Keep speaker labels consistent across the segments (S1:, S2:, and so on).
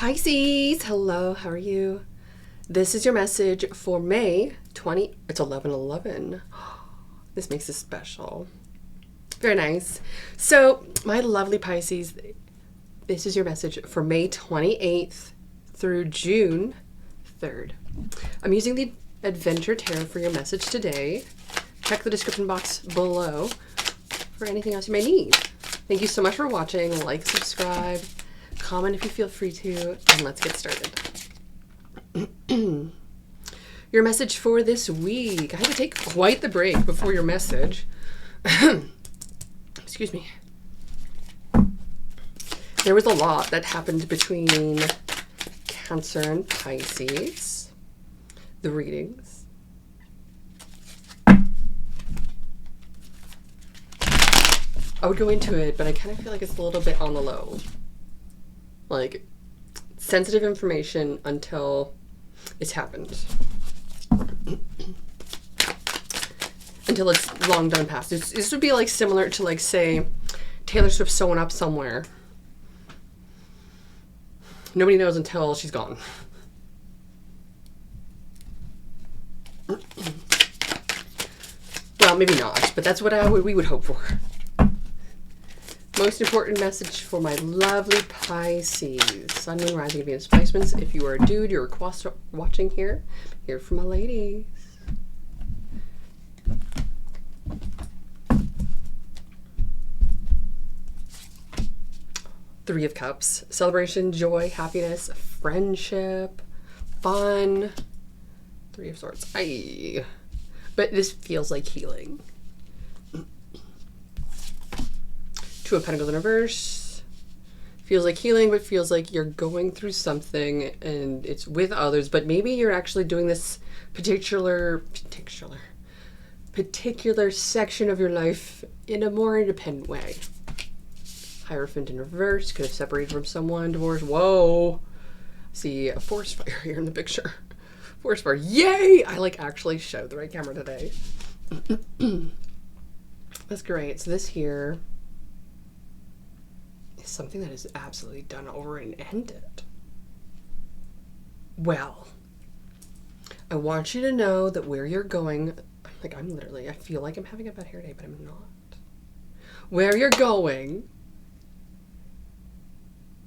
S1: Pisces, hello, how are you? This is your message for May 20, it's 11/11. This makes it special. Very nice. So, my lovely Pisces, this is your message for May 28th through June 3rd. I'm using the Adventure Tarot for your message today. Check the description box below for anything else you may need. Thank you so much for watching. Like, subscribe, comment if you feel free to, and let's get started. Your message for this week. I had to take quite the break before your message. Excuse me. There was a lot that happened between Cancer and Pisces. The readings. I would go into it, but I kind of feel like it's a little bit on the low. Like, sensitive information until it's happened. Until it's long done past. This would be like similar to, like, say, Taylor Swift showing up somewhere. Nobody knows until she's gone. Well, maybe not, but that's what we would hope for. Most important message for my lovely Pisces. Sun, Moon, Rising, and Venus placements. If you are a dude, you're watching here. Here for my ladies. Three of Cups. Celebration, joy, happiness, friendship, fun. Three of Swords. Aye. But this feels like healing. Two of Pentacles in reverse. Feels like healing, but feels like you're going through something and it's with others, but maybe you're actually doing this particular section of your life in a more independent way. Hierophant in reverse. Could have separated from someone. Divorce. Whoa. See a forest fire here in the picture. Forest fire. Yay! I actually showed the right camera today. That's great. So this here is something that is absolutely done over and ended. Well, I want you to know that where you're going, I feel like I'm having a bad hair day, but I'm not. Where you're going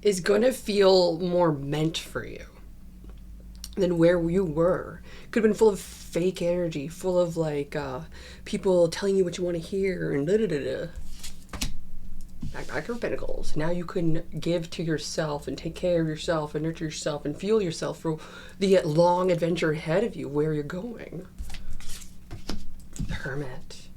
S1: is going to feel more meant for you than where you were. Could have been full of fake energy, full of people telling you what you want to hear and da-da-da-da. Back of Pentacles. Now you can give to yourself and take care of yourself and nurture yourself and fuel yourself for the long adventure ahead of you, where you're going. The Hermit.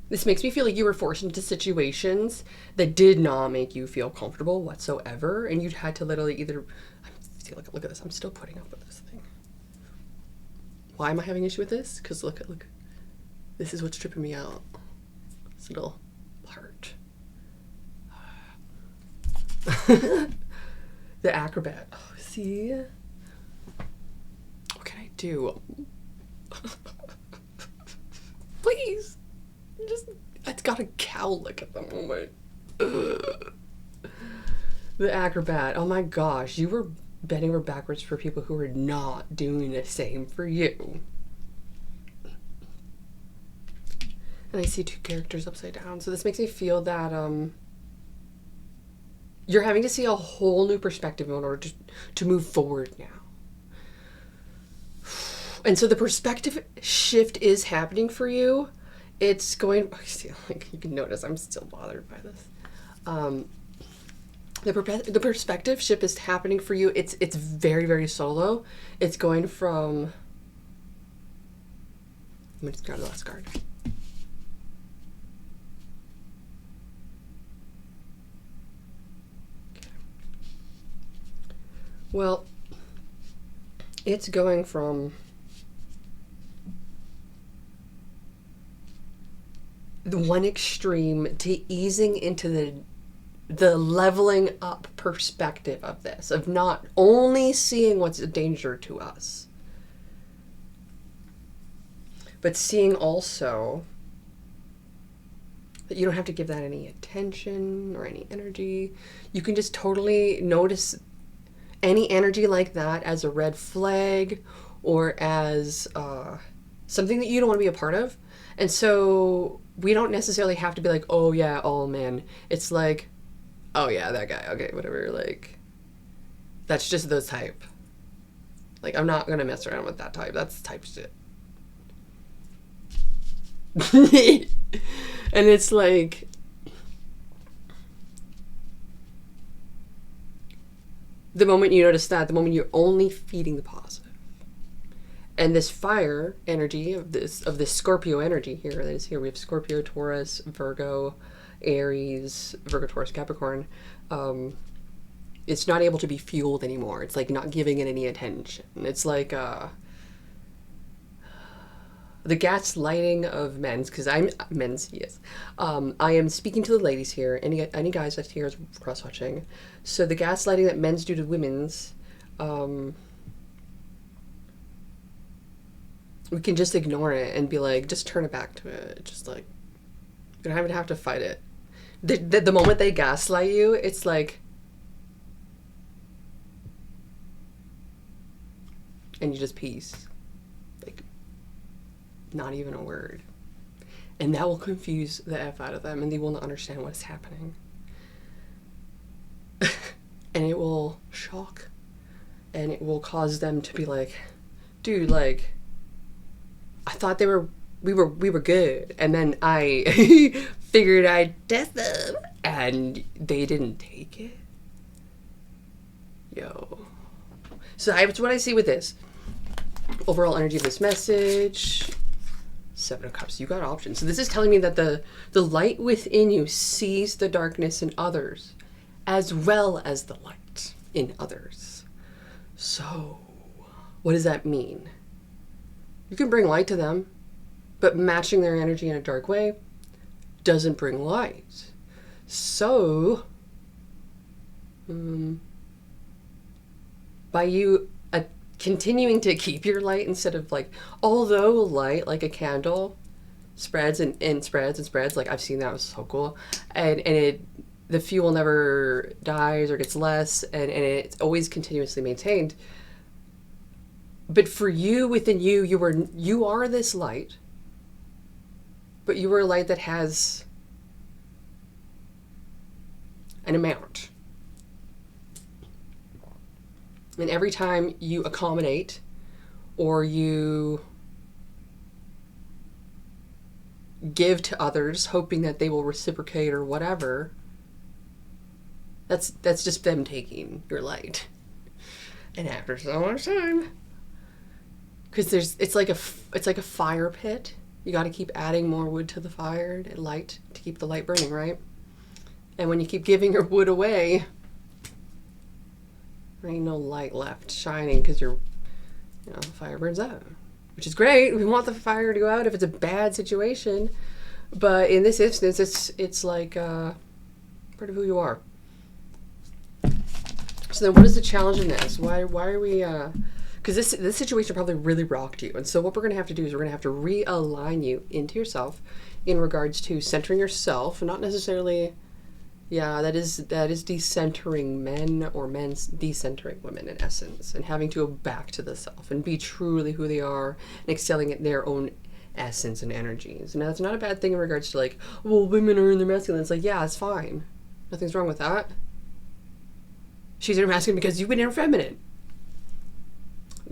S1: This makes me feel like you were forced into situations that did not make you feel comfortable whatsoever, and you had to literally either... See, look at this. I'm still putting up with this thing. Why am I having issue with this? Because look. This is what's tripping me out. This little part. The acrobat. Oh, see? What can I do? Please. It's got a cowlick at the moment. The acrobat. Oh my gosh. You were bending over backwards for people who were not doing the same for you. And I see two characters upside down. So this makes me feel that you're having to see a whole new perspective in order to move forward now. And so the perspective shift is happening for you. It's going... you can notice I'm still bothered by this. The perspective shift is happening for you. It's very, very solo. It's going from... Let me just grab the last card. Well, it's going from the one extreme to easing into the leveling up perspective of this, of not only seeing what's a danger to us, but seeing also But you don't have to give that any attention or any energy. You can just totally notice any energy like that as a red flag or as something that you don't want to be a part of. And so we don't necessarily have to be like, oh yeah, all men. It's like, oh yeah, that guy, okay, whatever. Like, that's just the type. Like, I'm not gonna mess around with that type. That's type shit. And it's like, the moment you notice that, the moment you're only feeding the positive, and this fire energy of this Scorpio energy here that is here, we have Scorpio, Taurus, Virgo, Aries, Virgo, Taurus, Capricorn. It's not able to be fueled anymore. It's like not giving it any attention. It's like the gaslighting of men's, because I'm men's, yes. I am speaking to the ladies here. Any guys that here is cross watching. So the gaslighting that men's do to women's, we can just ignore it and be like, just turn it back to it. Just like, you don't even have to fight it. The moment they gaslight you, it's like, and you just peace. Like, not even a word. And that will confuse the F out of them, and they will not understand what is happening. And it will shock, and it will cause them to be like, dude, like, I thought we were good, and then I figured I'd test them, and they didn't take it. Yo. So that's what I see with this. Overall energy of this message. 7 of Cups. You got options. So this is telling me that the light within you sees the darkness in others as well as the light in others. So what does that mean? You can bring light to them, but matching their energy in a dark way doesn't bring light. So by you continuing to keep your light, instead of like, although light like a candle spreads and spreads and spreads, like I've seen that, was so cool, and the fuel never dies or gets less, and it's always continuously maintained. But for you, within you, you are this light, but you are a light that has an amount. And every time you accommodate or you give to others, hoping that they will reciprocate or whatever, that's just them taking your light. And after so much time, because it's like a fire pit. You got to keep adding more wood to the fire, light, to keep the light burning, right? And when you keep giving your wood away, there ain't no light left shining, because the fire burns out, which is great. We want the fire to go out if it's a bad situation, but in this instance, it's like part of who you are. So then, what is the challenge in this? Why are we? Because this situation probably really rocked you, and so what we're going to have to do is we're going to have to realign you into yourself in regards to centering yourself, not necessarily. Yeah, that is decentering men, or men's decentering women in essence, and having to go back to the self and be truly who they are and excelling at their own essence and energies. And that's not a bad thing in regards to like, well, women are in their masculine. It's like, yeah, it's fine. Nothing's wrong with that. She's in her masculine because you've been in her feminine.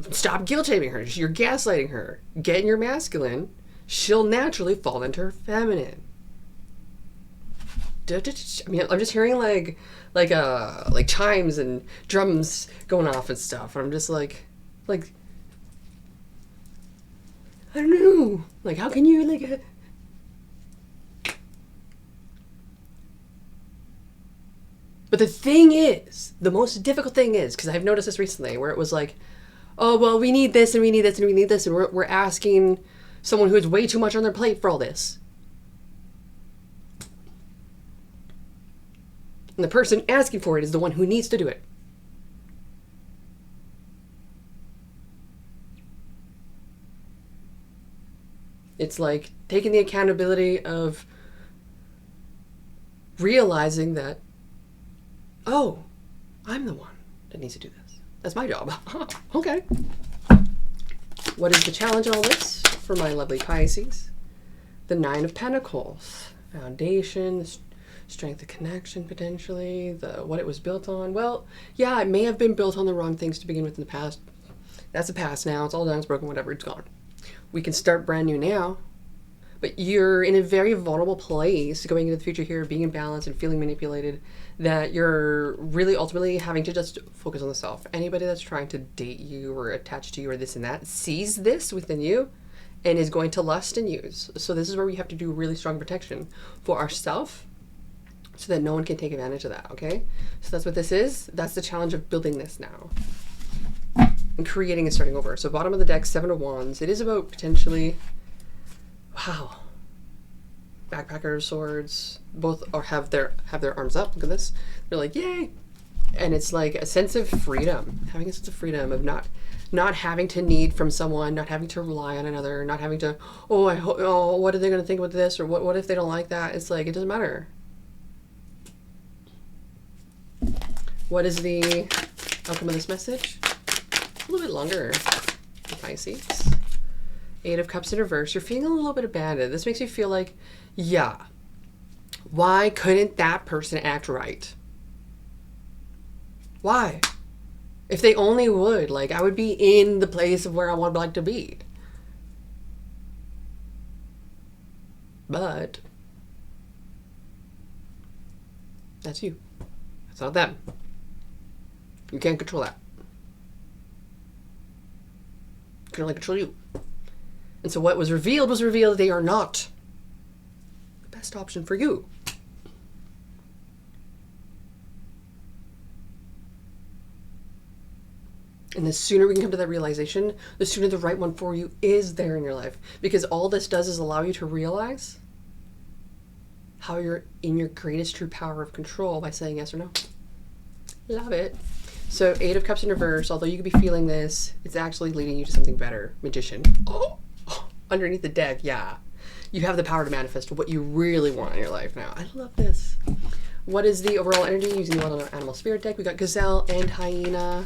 S1: Stop guilt-shaming her. You're gaslighting her. Get in your masculine. She'll naturally fall into her feminine. I mean, I'm just hearing like chimes and drums going off and stuff. And I'm just like, I don't know. Like, how can you like? But the thing is, the most difficult thing is, because I've noticed this recently, where it was like, oh well, we need this and we need this and we need this, and we're asking someone who has way too much on their plate for all this. And the person asking for it is the one who needs to do it. It's like taking the accountability of realizing that, oh, I'm the one that needs to do this. That's my job. Okay. What is the challenge in all this for my lovely Pisces? The Nine of Pentacles. Foundation, strength of connection potentially, what it was built on. Well, yeah, it may have been built on the wrong things to begin with in the past. That's the past now. It's all done, it's broken, whatever, it's gone. We can start brand new now. But you're in a very vulnerable place going into the future here, being imbalanced and feeling manipulated, that you're really ultimately having to just focus on the self. Anybody that's trying to date you or attach to you or this and that sees this within you and is going to lust and use. So this is where we have to do really strong protection for ourselves so that no one can take advantage of that, okay? So that's what this is. That's the challenge of building this now and creating and starting over. So bottom of the deck, Seven of Wands. It is about potentially... Wow. Backpacker of Swords. Both have their arms up. Look at this. They're like, yay. And it's like a sense of freedom. Having a sense of freedom of not having to need from someone, not having to rely on another, not having to, what are they going to think about this? Or what if they don't like that? It's like, it doesn't matter. What is the outcome of this message? A little bit longer for Pisces. Eight of Cups in reverse. You're feeling a little bit abandoned. This makes you feel like, yeah, why couldn't that person act right? Why? If they only would, like, I would be in the place of where I would like to be. But that's you. That's not them. You can't control that. You can only control you. And so what was revealed they are not the best option for you. And the sooner we can come to that realization, the sooner the right one for you is there in your life. Because all this does is allow you to realize how you're in your greatest true power of control by saying yes or no. Love it. So Eight of Cups in reverse, although you could be feeling this, it's actually leading you to something better. Magician. Oh, underneath the deck, yeah. You have the power to manifest what you really want in your life now. I love this. What is the overall energy using the Wild Animal Spirit deck? We got Gazelle and Hyena.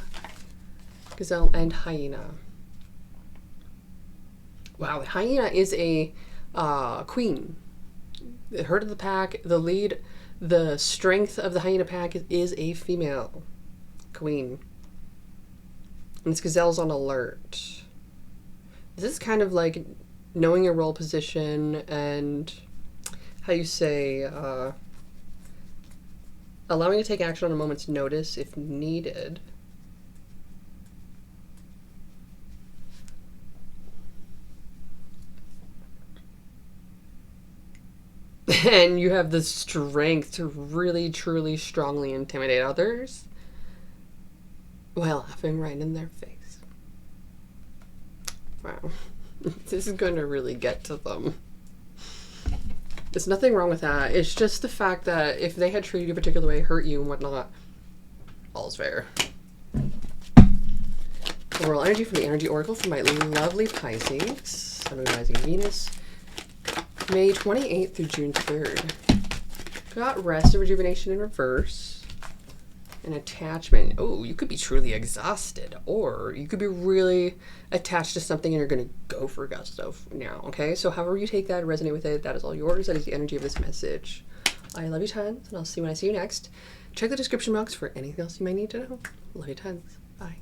S1: Gazelle and Hyena. Wow, the Hyena is a queen. The herd of the pack, the lead, the strength of the Hyena pack is a female queen. And this Gazelle's on alert. This is kind of like knowing your role position and how you say, allowing to take action on a moment's notice if needed. And you have the strength to really, truly, strongly intimidate others while laughing right in their face. Wow. This is going to really get to them. There's nothing wrong with that. It's just the fact that if they had treated you a particular way, hurt you and whatnot, all's fair. Overall energy from the Energy Oracle for my lovely Pisces. Sun, Rising, Venus. May 28th through June 3rd. Got Rest and Rejuvenation in reverse. An attachment. Oh, you could be truly exhausted, or you could be really attached to something and you're going to go for gusto now, okay? So however you take that and resonate with it, that is all yours. That is the energy of this message. I love you tons, and I'll see you when I see you next. Check the description box for anything else you might need to know. Love you tons. Bye.